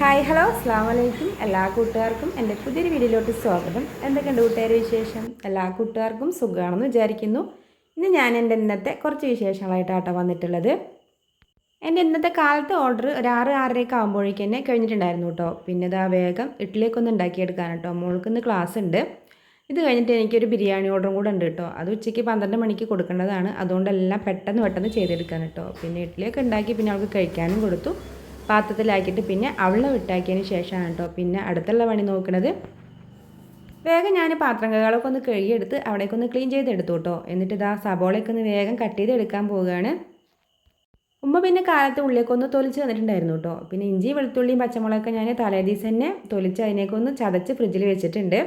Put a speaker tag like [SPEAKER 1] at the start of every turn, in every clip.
[SPEAKER 1] Hi hello അസ്സാം വലൈക്കും എല്ലാ കൂട്ടുകാർക്കും എൻ്റെ പുതിയൊരു വീഡിയോയിലോട്ട് സ്വാഗതം. എന്തൊക്കെയുണ്ട് കൂട്ടുകാരുടെ വിശേഷം? എല്ലാ കൂട്ടുകാർക്കും സുഖമാണെന്ന് വിചാരിക്കുന്നു. ഇന്ന് ഞാൻ എൻ്റെ ഇന്നത്തെ കുറച്ച് വിശേഷങ്ങളായിട്ടാട്ടോ വന്നിട്ടുള്ളത്. എൻ്റെ ഇന്നത്തെ കാലത്തെ ഓർഡർ ഒരു 6-6:30 ആകുമ്പോഴേക്ക് തന്നെ കഴിഞ്ഞിട്ടുണ്ടായിരുന്നു കേട്ടോ. പിന്നെ ഇതാ വേഗം ഇഡ്ഡലിയൊക്കെ എടുക്കാൻ കേട്ടോ. മോൾക്ക് ഇന്ന് ക്ലാസ് ഉണ്ട്. ഇത് കഴിഞ്ഞിട്ട് എനിക്കൊരു ബിരിയാണി ഓർഡറും കൂടെ ഉണ്ട് കേട്ടോ. അത് ഉച്ചയ്ക്ക് 12 മണിക്ക് കൊടുക്കേണ്ടതാണ്. അതുകൊണ്ടെല്ലാം പെട്ടെന്ന് ചെയ്തെടുക്കാൻ കേട്ടോ. പിന്നെ ഇഡ്ഡലിയൊക്കെ ഉണ്ടാക്കി പിന്നെ അവൾക്ക് കഴിക്കാനും കൊടുത്തു. പാത്രത്തിലാക്കിയിട്ട് പിന്നെ അവളെ വിട്ടാക്കിയതിന് ശേഷമാണ് കേട്ടോ പിന്നെ അടുത്തുള്ള പണി നോക്കുന്നത്. വേഗം ഞാൻ പാത്രം കൈകളൊക്കെ ഒന്ന് കഴുകിയെടുത്ത് അവിടേക്കൊന്ന് ക്ലീൻ ചെയ്തെടുത്തു കേട്ടോ. എന്നിട്ട് ഇതാ സബോളയൊക്കെ ഒന്ന് വേഗം കട്ട് ചെയ്തെടുക്കാൻ പോവുകയാണ്. ഉമ്മ പിന്നെ കാലത്ത് ഉള്ളിയൊക്കെ ഒന്ന് തൊലിച്ച് തന്നിട്ടുണ്ടായിരുന്നു കേട്ടോ. പിന്നെ ഇഞ്ചി വെളുത്തുള്ളിയും പച്ചമുളകൊക്കെ ഞാൻ തലേദിവസം തന്നെ തൊലിച്ച് അതിനേക്ക് ഒന്ന് ചതച്ച് ഫ്രിഡ്ജിൽ വെച്ചിട്ടുണ്ട്.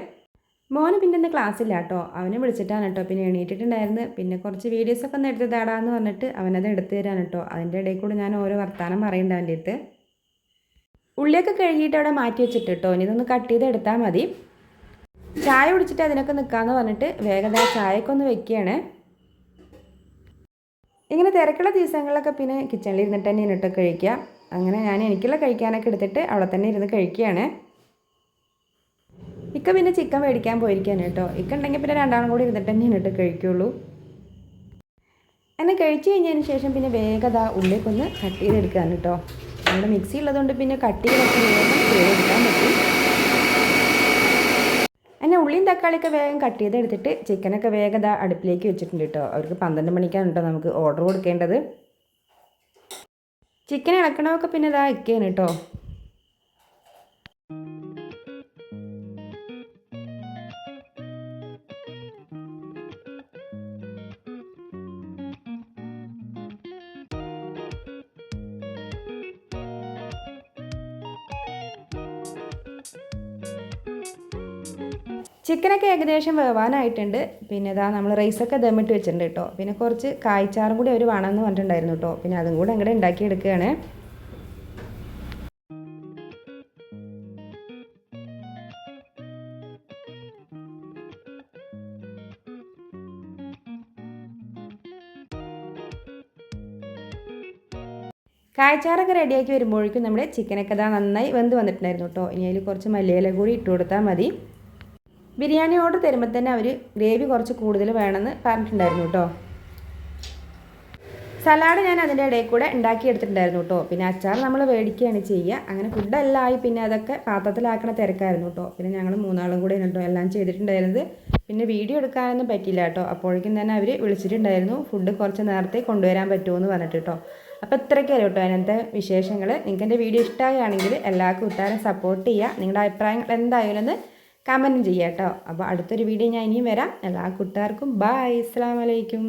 [SPEAKER 1] മോന് പിന്നെ ഇന്ന് ക്ലാസ്സില്ല കേട്ടോ. അവനെ വിളിച്ചിട്ടാണ് കേട്ടോ പിന്നെ എണീറ്റിട്ടുണ്ടായിരുന്നു. പിന്നെ കുറച്ച് വീഡിയോസൊക്കെ ഒന്ന് എടുത്ത് തേടാമെന്ന് പറഞ്ഞിട്ട് അവനത് എടുത്തു തരാൻ കേട്ടോ. അതിൻ്റെ ഇടയിൽ കൂടെ ഞാൻ ഓരോ വർത്താനം പറയുന്നുണ്ട് അവൻ്റെ അടുത്ത്. ഉള്ളിയൊക്കെ കഴുകിയിട്ട് അവിടെ മാറ്റി വെച്ചിട്ട് കേട്ടോ. ഇനി ഇതൊന്ന് കട്ട് ചെയ്ത് എടുത്താൽ മതി. ചായ കുടിച്ചിട്ട് അതിനൊക്കെ നിൽക്കാമെന്ന് പറഞ്ഞിട്ട് വേഗം ചായയൊക്കെ ഒന്ന് വെക്കുകയാണ്. ഇങ്ങനെ തിരക്കുള്ള ദിവസങ്ങളിലൊക്കെ പിന്നെ കിച്ചണിൽ ഇരുന്നിട്ട് തന്നെ ഇരുന്നിട്ട് കഴിക്കുക. അങ്ങനെ ഞാൻ എനിക്കുള്ള കഴിക്കാനൊക്കെ എടുത്തിട്ട് അവിടെ തന്നെ ഇരുന്ന് കഴിക്കുകയാണ്. ഇക്ക പിന്നെ ചിക്കൻ മേടിക്കാൻ പോയിരിക്കാൻ കേട്ടോ. ഇക്ക ഉണ്ടെങ്കിൽ പിന്നെ രണ്ടാളും കൂടി ഇരുന്നിട്ട് തന്നെ ഇരുന്നിട്ട് കഴിക്കുള്ളൂ. എന്നെ കഴിച്ച് കഴിഞ്ഞതിന് ശേഷം പിന്നെ വേഗത ഉള്ളിലേക്ക് ഒന്ന് കട്ട് ചെയ്തെടുക്കാൻ കേട്ടോ. നമ്മുടെ മിക്സി ഉള്ളതുകൊണ്ട് പിന്നെ കട്ട് ചെയ്തൊക്കെ വേഗം ചെയ്തെടുക്കാൻ പറ്റും. എന്നെ ഉള്ളിയും തക്കാളിയൊക്കെ വേഗം കട്ട് ചെയ്തെടുത്തിട്ട് ചിക്കനൊക്കെ വേഗത അടുപ്പിലേക്ക് വെച്ചിട്ടുണ്ട് കേട്ടോ. അവർക്ക് 12 മണിക്കാണ് കേട്ടോ നമുക്ക് ഓർഡർ കൊടുക്കേണ്ടത്. ചിക്കൻ ഇളക്കണമൊക്കെ പിന്നെ ഇതാ ഇക്കയാണ് കേട്ടോ. ചിക്കനൊക്കെ ഏകദേശം വേവാനായിട്ടുണ്ട്. പിന്നെ ഇതാ നമ്മൾ റൈസൊക്കെ ദമ്മിട്ട് വെച്ചിട്ടുണ്ട് കേട്ടോ. പിന്നെ കുറച്ച് കായ്ച്ചാറും കൂടി അവർ വേണമെന്ന് പറഞ്ഞിട്ടുണ്ടായിരുന്നു കേട്ടോ. പിന്നെ അതും കൂടെ അങ്ങോട്ട് ഉണ്ടാക്കിയെടുക്കുകയാണ്. കായ്ച്ചാറൊക്കെ റെഡിയാക്കി വരുമ്പോഴേക്കും നമ്മുടെ ചിക്കനൊക്കെ ഇതാ നന്നായി വെന്ത് വന്നിട്ടുണ്ടായിരുന്നു കേട്ടോ. ഇനി അതിൽ കുറച്ച് മല്ലിയില കൂടി ഇട്ട് കൊടുത്താൽ മതി. ബിരിയാണി ഓർഡർ തരുമ്പോൾ തന്നെ അവർ ഗ്രേവി കുറച്ച് കൂടുതൽ വേണമെന്ന് പറഞ്ഞിട്ടുണ്ടായിരുന്നു കേട്ടോ. സലാഡ് ഞാൻ അതിൻ്റെ ഇടയിൽ കൂടെ ഉണ്ടാക്കിയെടുത്തിട്ടുണ്ടായിരുന്നു കേട്ടോ. പിന്നെ അച്ചാർ നമ്മൾ മേടിക്കുകയാണ് ചെയ്യുക. അങ്ങനെ ഫുഡെല്ലാം ആയി പിന്നെ അതൊക്കെ പാത്രത്തിലാക്കണ തിരക്കായിരുന്നു കേട്ടോ. പിന്നെ ഞങ്ങൾ 3 ആളും കൂടെ കേട്ടോ എല്ലാം ചെയ്തിട്ടുണ്ടായിരുന്നത്. പിന്നെ വീഡിയോ എടുക്കാനൊന്നും പറ്റില്ല കേട്ടോ. അപ്പോഴേക്കും തന്നെ അവർ വിളിച്ചിട്ടുണ്ടായിരുന്നു ഫുഡ് കുറച്ച് നേരത്തെ കൊണ്ടുവരാൻ പറ്റുമോ എന്ന് പറഞ്ഞിട്ട് കേട്ടോ. അപ്പോൾ ഇത്രയൊക്കെയല്ലോ കേട്ടോ അതിനകത്തെ വിശേഷങ്ങൾ. നിങ്ങൾക്ക് എൻ്റെ വീഡിയോ ഇഷ്ടമാവുകയാണെങ്കിൽ എല്ലാവർക്കും ഉത്താരം സപ്പോർട്ട് ചെയ്യുക. നിങ്ങളുടെ അഭിപ്രായങ്ങൾ എന്തായാലും ഒന്ന് കമൻറ്റും ചെയ്യാം കേട്ടോ. അപ്പോൾ അടുത്തൊരു വീഡിയോ ഞാൻ ഇനിയും വരാം. എല്ലാ കൂട്ടുകാർക്കും ബൈ. അസ്സലാമു അലൈക്കും.